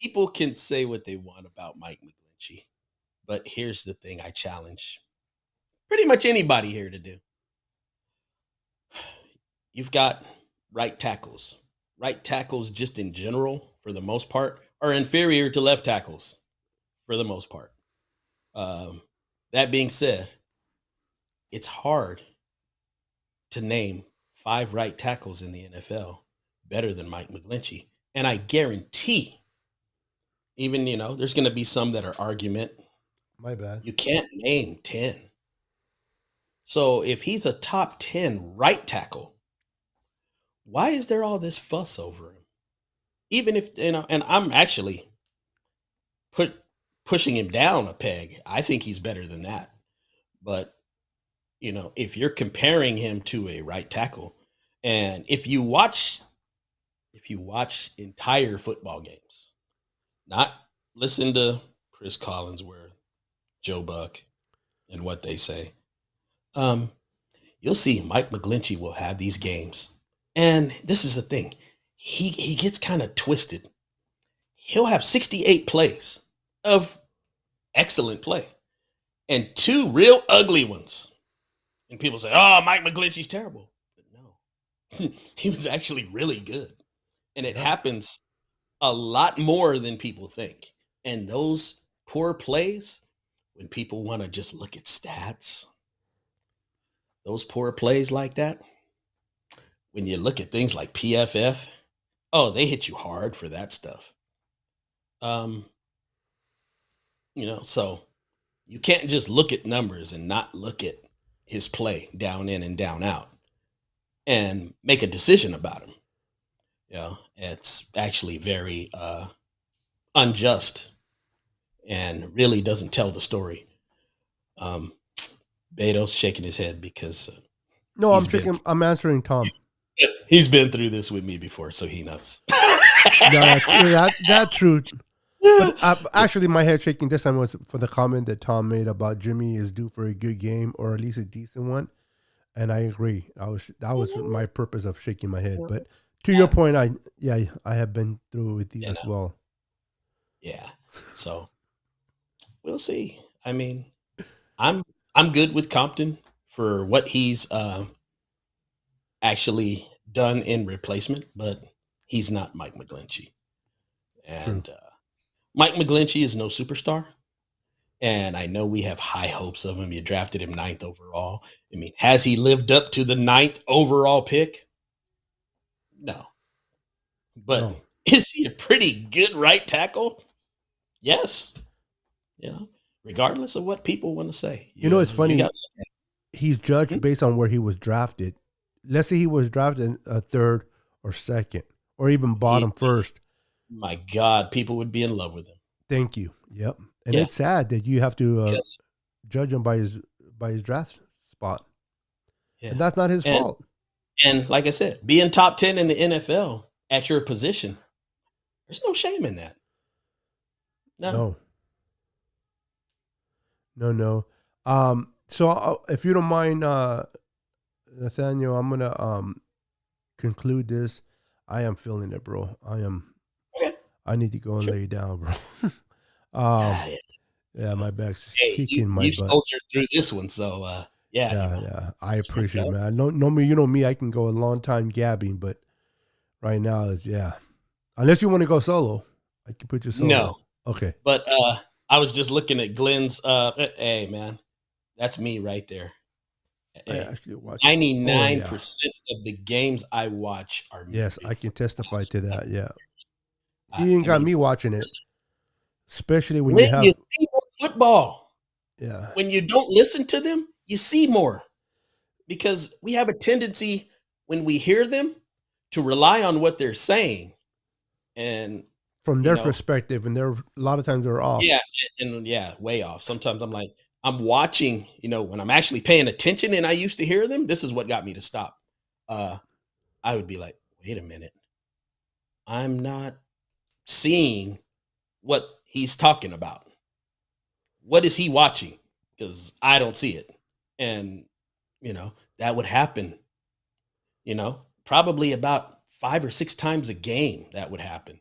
People can say what they want about Mike McGlinchey, but here's the thing I challenge pretty much anybody here to do. You've got right tackles. Right tackles, just in general, for the most part, are inferior to left tackles for the most part. Um, that being said, it's hard to name 5 right tackles in the NFL better than Mike McGlinchey. And I guarantee, even, there's going to be some that are argument. My bad. You can't name 10. So if he's a top 10 right tackle, why is there all this fuss over him? Even if, and I'm actually pushing him down a peg. I think he's better than that. But, if you're comparing him to a right tackle, and if you watch entire football games, not listen to Chris Collinsworth, Joe Buck, and what they say, um, you'll see Mike McGlinchey will have these games. And this is the thing. He gets kind of twisted. He'll have 68 plays of excellent play and 2 real ugly ones. And people say, "Oh, Mike McGlinchey's terrible." But no. He was actually really good. And it Yep. happens a lot more than people think. And those poor plays, when people want to just look at stats, those poor plays like that, when you look at things like PFF, oh, they hit you hard for that stuff. Um, so you can't just look at numbers and not look at his play down in and down out and make a decision about him. It's actually very unjust and really doesn't tell the story. Um, Beto's shaking his head because No, he's been I'm answering Tom. he's been through this with me before, so he knows. No, that's true. But actually, my head shaking this time was for the comment that Tom made about Jimmy is due for a good game or at least a decent one, and I agree. That was my purpose of shaking my head. But to your point, I have been through it with you as well. Yeah. So we'll see. I mean, I'm good with Compton for what he's actually done in replacement, but he's not Mike McGlinchey. True. And Mike McGlinchey is no superstar. And I know we have high hopes of him. You drafted him 9th overall. I mean, has he lived up to the 9th overall pick? No. But No. is he a pretty good right tackle? Yes. Regardless of what people want to say. It's funny. He's judged based on where he was drafted. Let's say he was drafted a third or second, or even bottom first. My God, people would be in love with him. Thank you. Yep. And it's sad that you have to judge him by his draft spot. Yeah. And that's not his fault. And like I said, being top 10 in the NFL at your position, there's no shame in that. No. So if you don't mind, Nathaniel, I'm gonna conclude this. I am feeling it, bro. Okay. I need to go and lay down, bro. Yeah, my back's kicking my butt. You soldiered through this one, so yeah. I appreciate it, man. No, me. I can go a long time gabbing, but right now is unless you want to go solo, I can put you solo. No, okay. But I was just looking at Glenn's. Hey, man, that's me right there. I actually watch 99% of the games I watch are. Yes, I can testify to that. Yeah. You ain't I got mean, me watching it, especially when you when have you see more football, yeah. when you don't listen to them, you see more because we have a tendency when we hear them to rely on what they're saying. And, From you their know, perspective, and they're a lot of times they're off. yeah, and yeah, way off. Sometimes I'm like, I'm watching, when I'm actually paying attention and I used to hear them, this is what got me to stop. Uh, I would be like, wait a minute, I'm not seeing what he's talking about. What is he watching? Because I don't see it. And, that would happen, probably about 5 or 6 times a game that would happen.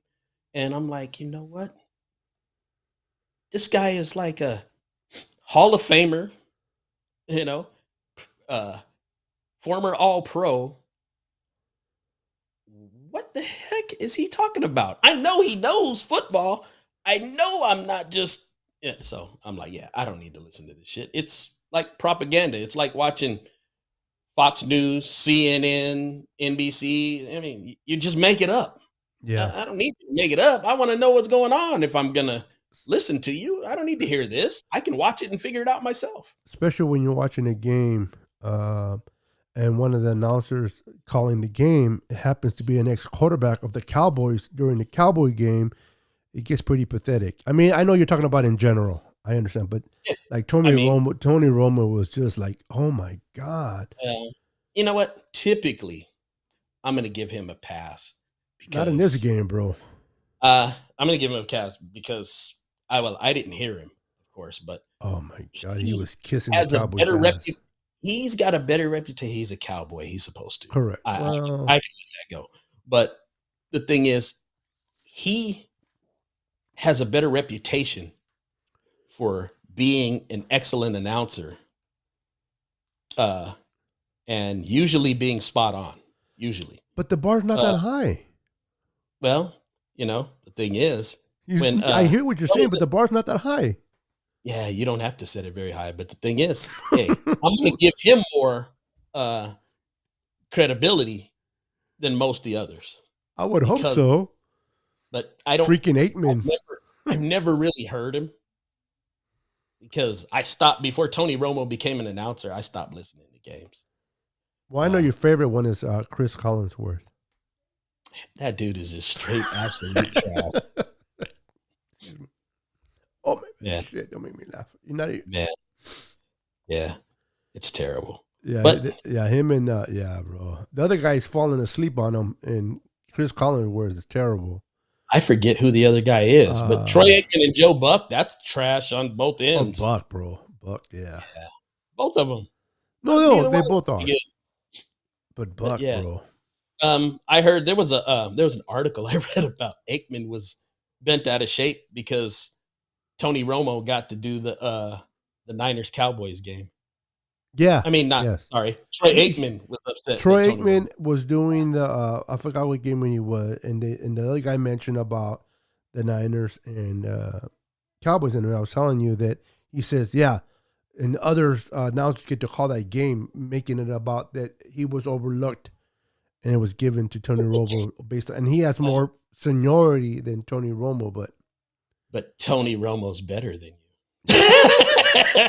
And I'm like, you know what? This guy is like a Hall of Famer, you know, uh, former All Pro. What the heck is he talking about? I know he knows football. I know I'm not just. Yeah, so I'm like, yeah, I don't need to listen to this shit. It's like propaganda. It's like watching Fox News, CNN, NBC. I mean, you just make it up. Yeah. I don't need to make it up. I want to know what's going on if I'm gonna listen to you. I don't need to hear this. I can watch it and figure it out myself. Especially when you're watching a game, uh, and one of the announcers calling the game happens to be an ex-quarterback of the Cowboys during the Cowboy game. It gets pretty pathetic. I mean, I know you're talking about in general. I understand, but Yeah, like I mean, Tony Romo was just like, oh my god, uh, you know what? Typically, I'm gonna give him a pass not in this because game, bro. I'm gonna give him a pass because I didn't hear him, of course, but Oh my god, he he was kissing the has a Cowboys' better ass. he's got a better reputation. He's a cowboy. He's supposed to. Correct. I Well, can let that go. But the thing is, he has a better reputation for being an excellent announcer, uh, and usually being spot on. Usually, but the bar's not uh, that high. well, the thing is, when I hear what you're what saying, was but it? the bar's not that high. Yeah, you don't have to set it very high. But the thing is, hey, I'm going to give him more uh, credibility than most the others I would hope because, so. but I don't. Freaking Aikman. I've never really heard him because I stopped before Tony Romo became an announcer. I stopped listening to games. Well, I know Uh, your favorite one is Chris Collinsworth. that dude is just straight absolute trash. Oh man, Yeah, shit! Don't make me laugh. You're not. man. Yeah, it's terrible. Yeah, But yeah, him and yeah, bro. The other guy's falling asleep on him, and Chris Collinsworth is terrible. I forget who the other guy is. But Troy Uh, Aikman and Joe Buck, that's trash on both oh, ends. Buck, bro, Buck, yeah. Yeah, both of them. No, no, Neither they one of both them are, good. but But Buck, yeah, bro. I heard there was an article I read about Aikman was bent out of shape because Tony Romo got to do the Niners Cowboys game. Yeah, I mean, not yes. sorry. Troy He Aikman was upset that Troy Tony Romo. Aikman was doing the I forgot what game when he was, and the other guy mentioned about the Niners and Cowboys, and I was telling you that he says, yeah, and others announcers get to call that game, making it about that he was overlooked and it was given to Tony Romo based on, and he has more seniority than Tony Romo, but But Tony Romo's better than yeah, you.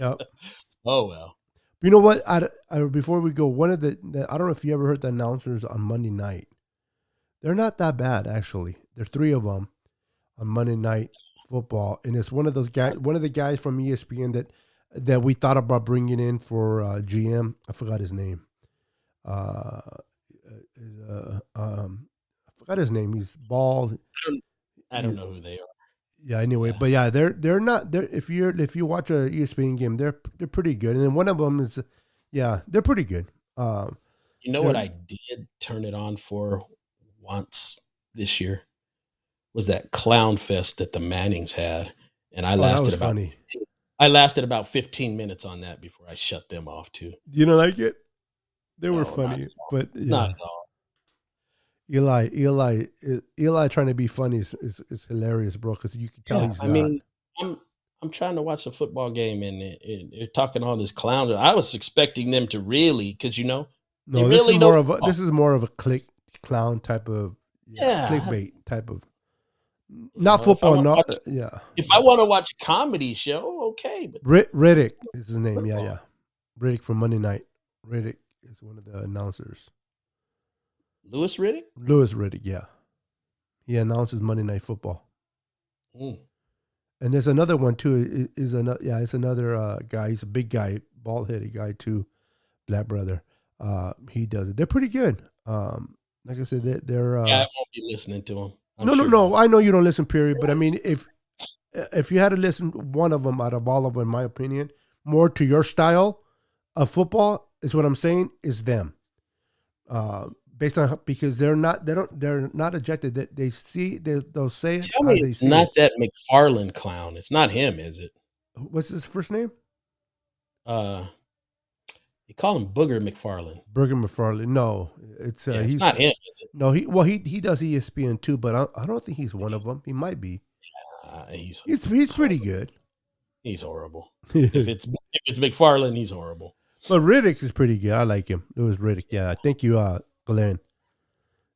yeah. Oh well. You know what? Before we go, one of I don't know if you ever heard the announcers on Monday night. They're not that bad actually. There's three of them on Monday Night Football, and it's one of those guys, one of the guys from ESPN that we thought about bringing in for GM. I forgot his name. Uh, I forgot his name. He's bald. I don't, I He, don't know who they are. yeah. Anyway, Yeah. but yeah, they're not. They're if you watch a ESPN game, they're pretty good. And then one of them is, yeah, they're pretty good. You know what They're I did turn it on for once this year was that clown fest that the Mannings had, and oh, that was funny. I lasted about 15 minutes on that before I shut them off too. You don't like it? They were No, funny, but not yeah. at all. Eli trying to be funny is hilarious, bro. Because you can tell Yeah, he's I not. mean, I'm trying to watch a football game and they're talking all this clown. I was expecting them to really, because they No, really know football. this is more of a click clown type of. clickbait type of, You not know, football, not yeah. if I want to watch a comedy show, okay, but Riddick is his name. football. Yeah. Riddick from Monday Night. Riddick is one of the announcers. Louis Riddick. Louis Riddick, yeah. He announces Monday Night Football. Mm. And there's another one too. It's another guy. He's a big guy, bald headed guy too, black brother. He does it. They're pretty good. Like I said, they're. Yeah, I won't be listening to him. No. I know you don't listen, period. But I mean, if you had to listen one of them out of all of them, in my opinion, more to your style of football is what I'm saying is them. Based on because they're not ejected. That they'll say it. Tell me it's not that McFarlane clown. It's not him, is it? What's his first name? You call him Booger McFarlane. Booger McFarlane. No, it's it's not him, is it? No, he does ESPN too, but I don't think he's one of them. He might be. He's pretty good. He's horrible. if it's McFarlane, he's horrible. But Riddick is pretty good. I like him. It was Riddick. Yeah, thank you, Glenn.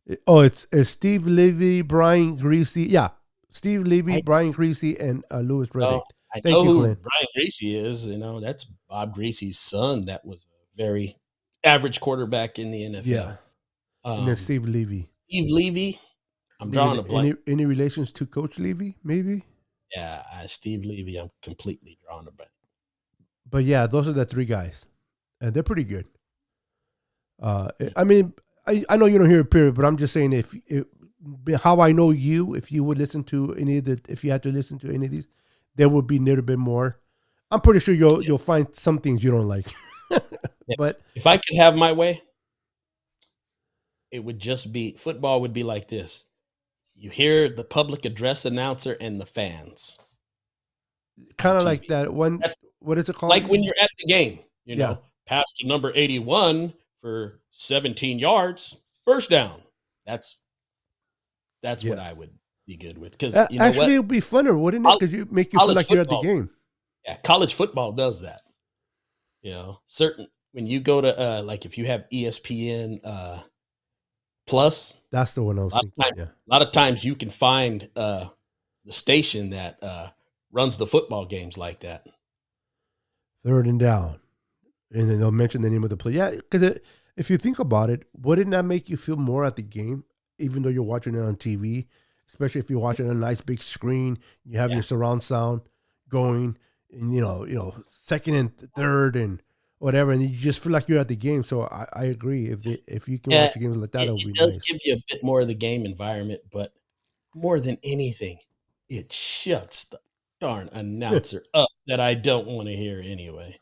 It's Steve Levy, Brian Greasy. Yeah, Steve Levy, Brian Greasy, and Louis Riddick. I know who Glenn. Brian Greasy is. You know, that's Bob Greasy's son. That was a very average quarterback in the NFL. Yeah. And then Steve Levy. Steve Levy. I'm drawing a blank. Any relations to Coach Levy, maybe? Yeah, Steve Levy. I'm completely drawing a blank. But yeah, those are the three guys. And they're pretty good. I mean, I know you don't hear it, period, but I'm just saying if how I know you, if you would listen to if you had to listen to any of these, there would be a little bit more. I'm pretty sure you'll find some things you don't like. But if I could have my way, it would just be football would be like this. You hear the public address announcer and the fans. Kind of like that one. What is it called? Like when you're at the game, you know, pass to number 81 for 17 yards, first down. That's what I would be good with. Because actually, it would be funner, wouldn't it? Because you make you feel like you're at the game. Yeah, college football does that. You know, when you go to like if you have ESPN Plus, that's the one I was thinking. A lot of times you can find the station that runs the football games like that. Third and down, and then they'll mention the name of the play. Yeah, because if you think about it, wouldn't that make you feel more at the game, even though you're watching it on TV? Especially if you're watching a nice big screen, you have your surround sound going, and you know, second and third and whatever, and you just feel like you're at the game. So I agree. If you can watch a game like that, it would be nice. It does give you a bit more of the game environment, but more than anything, it shuts the darn announcer up that I don't want to hear anyway.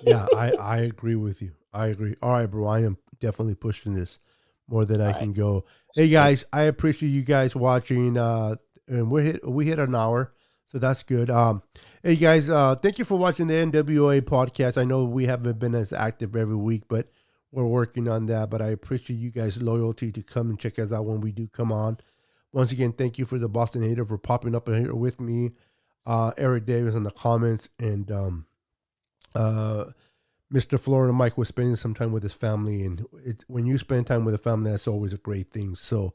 Yeah, I agree with you. I agree. All right, bro. I am definitely pushing this more than I can go. Hey guys, I appreciate you guys watching. And we hit an hour, so that's good. Hey guys, thank you for watching the N.W.A. podcast. I know we haven't been as active every week, but we're working on that. But I appreciate you guys' loyalty to come and check us out when we do come on. Once again, thank you for the Boston Hater for popping up here with me. Eric Davis in the comments, and Mr. Florida Mike was spending some time with his family, and when you spend time with a family, that's always a great thing. So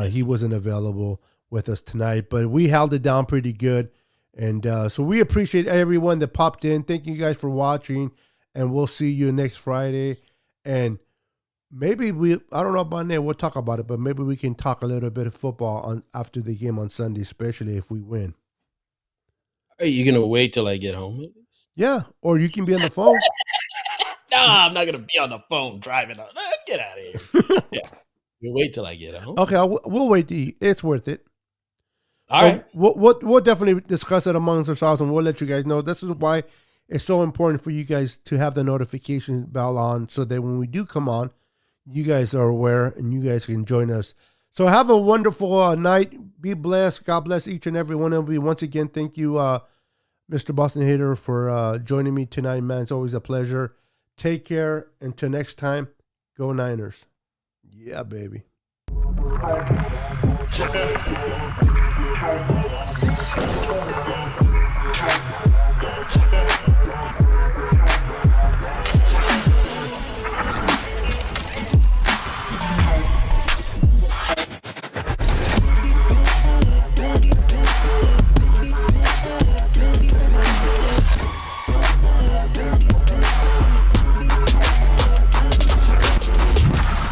he wasn't available with us tonight, but we held it down pretty good. And so we appreciate everyone that popped in. Thank you guys for watching, and we'll see you next Friday. And maybe I don't know about that, we'll talk about it, but maybe we can talk a little bit of football after the game on Sunday, especially if we win. Are you going to wait till I get home? Yeah, or you can be on the phone. No, I'm not going to be on the phone driving. Get out of here. Yeah, you wait till I get home. Okay, we'll wait. It's worth it. All right. We'll definitely discuss it amongst ourselves, and we'll let you guys know. This is why it's so important for you guys to have the notification bell on, so that when we do come on, you guys are aware and you guys can join us. So have a wonderful night. Be blessed. God bless each and every one of you. Once again, thank you, Mr. Boston Hater, for joining me tonight, man. It's always a pleasure. Take care. Until next time, go Niners. Yeah, baby.